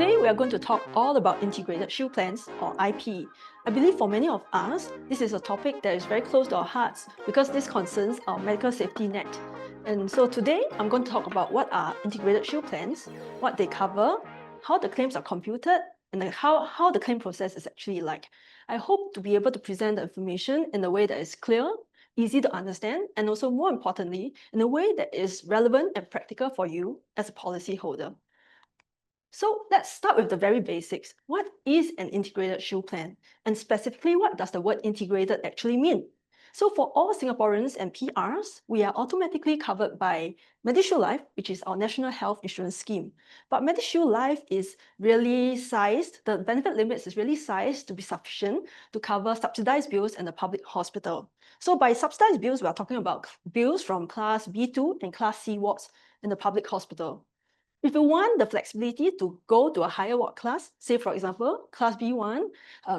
Today, we are going to talk all about integrated shield plans, or IP. I believe for many of us, this is a topic that is very close to our hearts because this concerns our medical safety net. And so today, I'm going to talk about what are integrated shield plans, what they cover, how the claims are computed, and how the claim process is actually like. I hope to be able to present the information in a way that is clear, easy to understand, and also more importantly, in a way that is relevant and practical for you as a policyholder. So let's start with the very basics. What is an integrated shield plan? And specifically, what does the word integrated actually mean? So for all Singaporeans and PRs, we are automatically covered by MediShield Life, which is our national health insurance scheme. But MediShield Life is really sized, the benefit limits is really sized to be sufficient to cover subsidized bills in the public hospital. So by subsidized bills, we are talking about bills from class B2 and class C wards in the public hospital. If you want the flexibility to go to a higher ward class, say for example, class B1,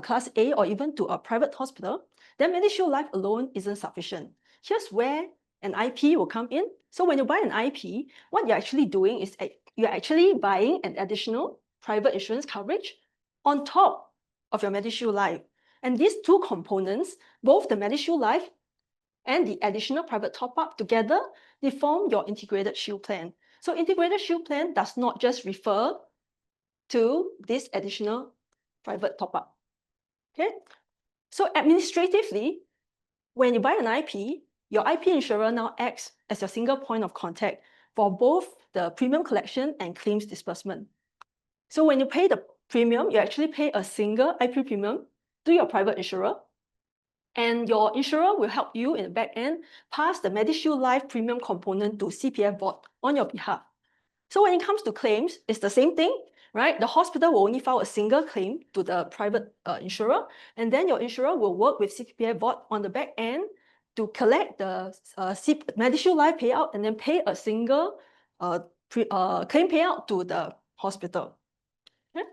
class A, or even to a private hospital, then MediShield Life alone isn't sufficient. Here's where an IP will come in. So when you buy an IP, what you're actually doing is you're actually buying an additional private insurance coverage on top of your MediShield Life. And these two components, both the MediShield Life and the additional private top-up together, they form your integrated shield plan. So integrated shield plan does not just refer to this additional private top-up. Okay? So administratively, when you buy an IP, your IP insurer now acts as your single point of contact for both the premium collection and claims disbursement. So when you pay the premium, you actually pay a single IP premium to your private insurer, and your insurer will help you in the back end pass the MediShield Life premium component to CPF board on your behalf. So when it comes to claims, it's the same thing, right? The hospital will only file a single claim to the private insurer, and then your insurer will work with CPF board on the back end to collect the MediShield Life payout and then pay a single claim payout to the hospital. Okay?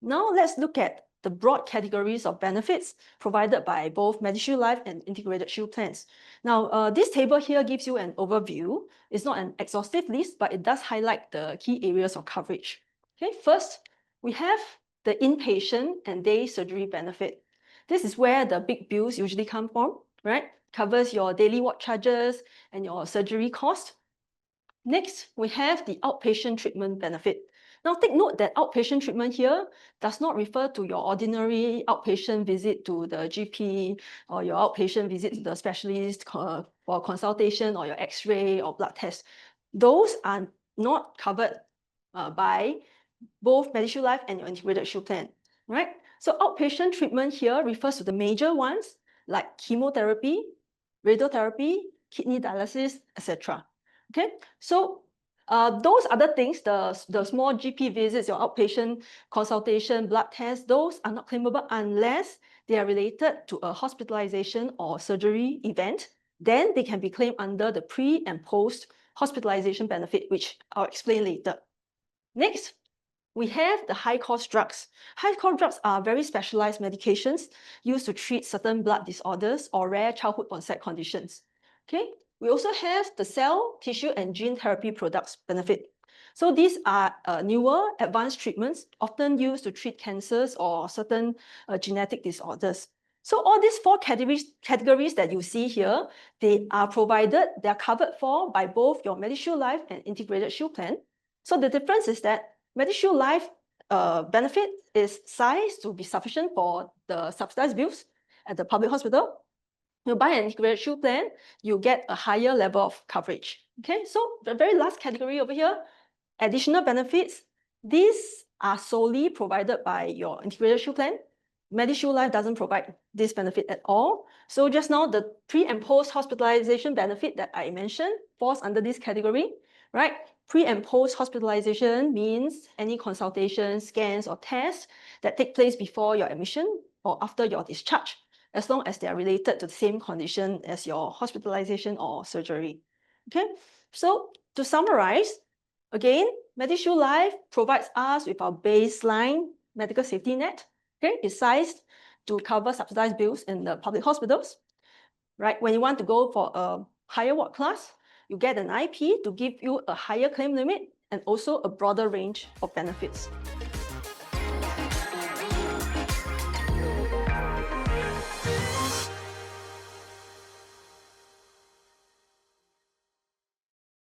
Now let's look at the broad categories of benefits provided by both MediShield Life and integrated shield plans. Now, this table here gives you an overview. It's not an exhaustive list, but it does highlight the key areas of coverage. Okay, first, we have the inpatient and day surgery benefit. This is where the big bills usually come from, right? Covers your daily ward charges and your surgery cost. Next, we have the outpatient treatment benefit. Now, take note that outpatient treatment here does not refer to your ordinary outpatient visit to the GP or your outpatient visit to the specialist for consultation or your X-ray or blood test. Those are not covered by both MediShield Life and your integrated shield plan, right? So outpatient treatment here refers to the major ones like chemotherapy, radiotherapy, kidney dialysis, etc. Okay, so those other things, the small GP visits, your outpatient consultation, blood tests, those are not claimable unless they are related to a hospitalization or surgery event. Then they can be claimed under the pre and post hospitalization benefit, which I'll explain later. Next, we have the high-cost drugs. High-cost drugs are very specialized medications used to treat certain blood disorders or rare childhood onset conditions. Okay, we also have the cell, tissue, and gene therapy products benefit. So these are newer, advanced treatments, often used to treat cancers or certain genetic disorders. So all these four categories that you see here, they are covered for by both your MediShield Life and integrated shield plan. So the difference is that MediShield Life benefit is sized to be sufficient for the subsidized bills at the public hospital. You buy an integrated shield plan, you get a higher level of coverage. Okay, so the very last category over here, additional benefits. These are solely provided by your integrated shield plan. MediShield Life doesn't provide this benefit at all. So just now, the pre and post hospitalization benefit that I mentioned falls under this category, right? Pre and post hospitalization means any consultations, scans, or tests that take place before your admission or after your discharge, as long as they are related to the same condition as your hospitalization or surgery. Okay, so to summarize, again, MediShield Life provides us with our baseline medical safety net. Okay, it's sized to cover subsidized bills in the public hospitals. Right, when you want to go for a higher ward class, you get an IP to give you a higher claim limit and also a broader range of benefits.